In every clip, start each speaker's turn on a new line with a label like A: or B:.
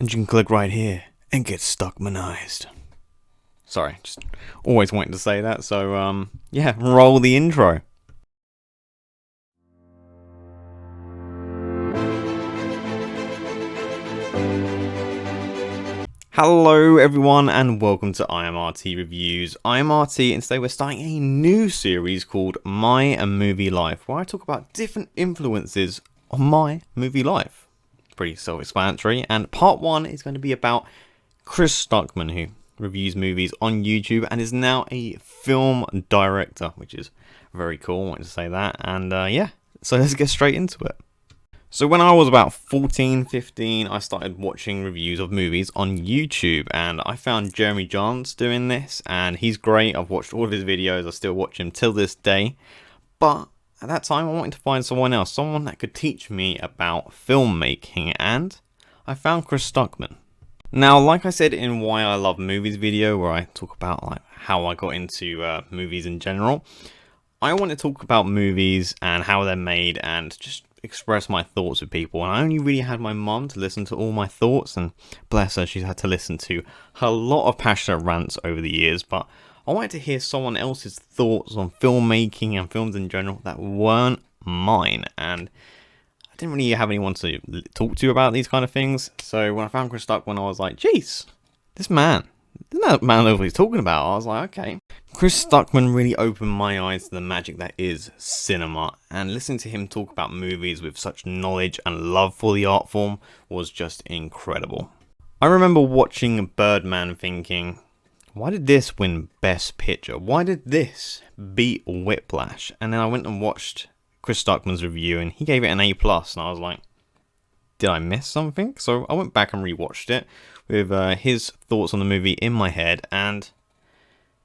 A: and you can click right here and get Stuckmanized. Sorry, just always wanting to say that, so yeah, roll the intro. Hello everyone and welcome to IMRT Reviews. I'm RT and today we're starting a new series called My Movie Life, where I talk about different influences on my movie life. Pretty self-explanatory, and part 1 is going to be about Chris Stuckmann, who reviews movies on YouTube and is now a film director, which is very cool. I wanted to say that, and yeah, so let's get straight into it. So when I was about 14, 15, I started watching reviews of movies on YouTube, and I found Jeremy Jahns doing this, and he's great. I've watched all of his videos, I still watch him till this day, but at that time I wanted to find someone else, someone that could teach me about filmmaking, and I found Chris Stuckmann. Now, like I said in Why I Love Movies video, where I talk about like how I got into movies in general, I want to talk about movies and how they're made and just express my thoughts with people. And I only really had my mum to listen to all my thoughts, and bless her, she's had to listen to a lot of passionate rants over the years, but I wanted to hear someone else's thoughts on filmmaking and films in general that weren't mine, and I didn't really have anyone to talk to about these kind of things. So when I found Chris Stuckmann, I was like, jeez, this man knows what he's talking about. I was like, okay. Chris Stuckmann really opened my eyes to the magic that is cinema, and listening to him talk about movies with such knowledge and love for the art form was just incredible. I remember watching Birdman thinking, why did this win Best Picture? Why did this beat Whiplash? And then I went and watched Chris Stuckmann's review and he gave it an A+, and I was like, did I miss something? So I went back and rewatched it with his thoughts on the movie in my head, and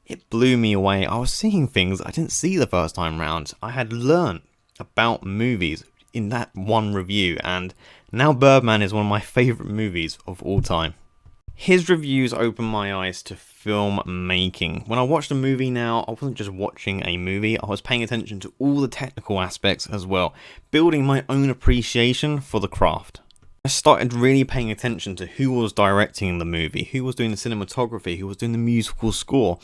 A: it blew me away. I was seeing things I didn't see the first time round. I had learned about movies in that one review, and now Birdman is one of my favourite movies of all time. His reviews opened my eyes to filmmaking. When I watched a movie now, I wasn't just watching a movie, I was paying attention to all the technical aspects as well, building my own appreciation for the craft. I started really paying attention to who was directing the movie, who was doing the cinematography, who was doing the musical score,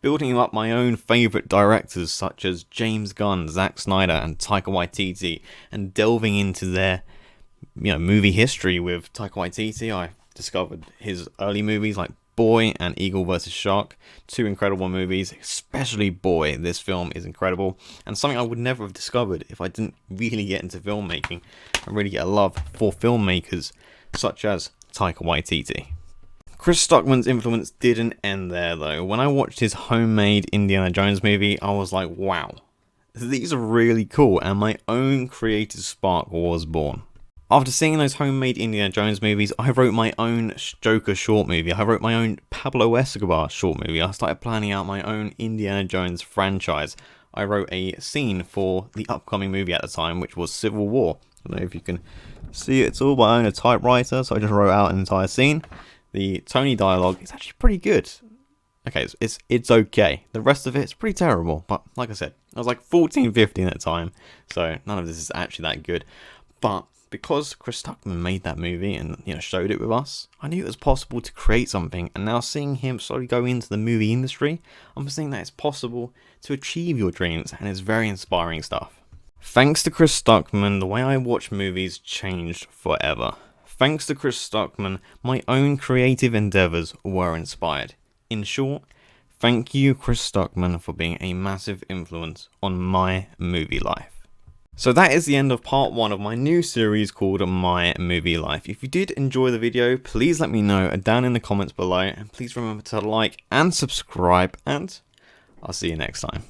A: building up my own favourite directors such as James Gunn, Zack Snyder and Taika Waititi, and delving into their movie history. With Taika Waititi, I discovered his early movies like Boy and Eagle vs. Shark, two incredible movies, especially Boy. This film is incredible and something I would never have discovered if I didn't really get into filmmaking and really get a love for filmmakers such as Taika Waititi. Chris Stuckmann's influence didn't end there though. When I watched his homemade Indiana Jones movie, I was like, wow, these are really cool, and my own creative spark was born. After seeing those homemade Indiana Jones movies, I wrote my own Joker short movie. I wrote my own Pablo Escobar short movie. I started planning out my own Indiana Jones franchise. I wrote a scene for the upcoming movie at the time, which was Civil War. I don't know if you can see it at all, but I own a typewriter, so I just wrote out an entire scene. The Tony dialogue is actually pretty good. Okay, it's okay. The rest of it's pretty terrible, but like I said, I was like 14, 15 at the time, so none of this is actually that good. But because Chris Stuckmann made that movie and showed it with us, I knew it was possible to create something, and now seeing him slowly go into the movie industry, I'm seeing that it's possible to achieve your dreams, and it's very inspiring stuff. Thanks to Chris Stuckmann, the way I watch movies changed forever. Thanks to Chris Stuckmann, my own creative endeavours were inspired. In short, thank you Chris Stuckmann for being a massive influence on my movie life. So that is the end of part 1 of my new series called My Movie Life. If you did enjoy the video, please let me know down in the comments below, and please remember to like and subscribe, and I'll see you next time.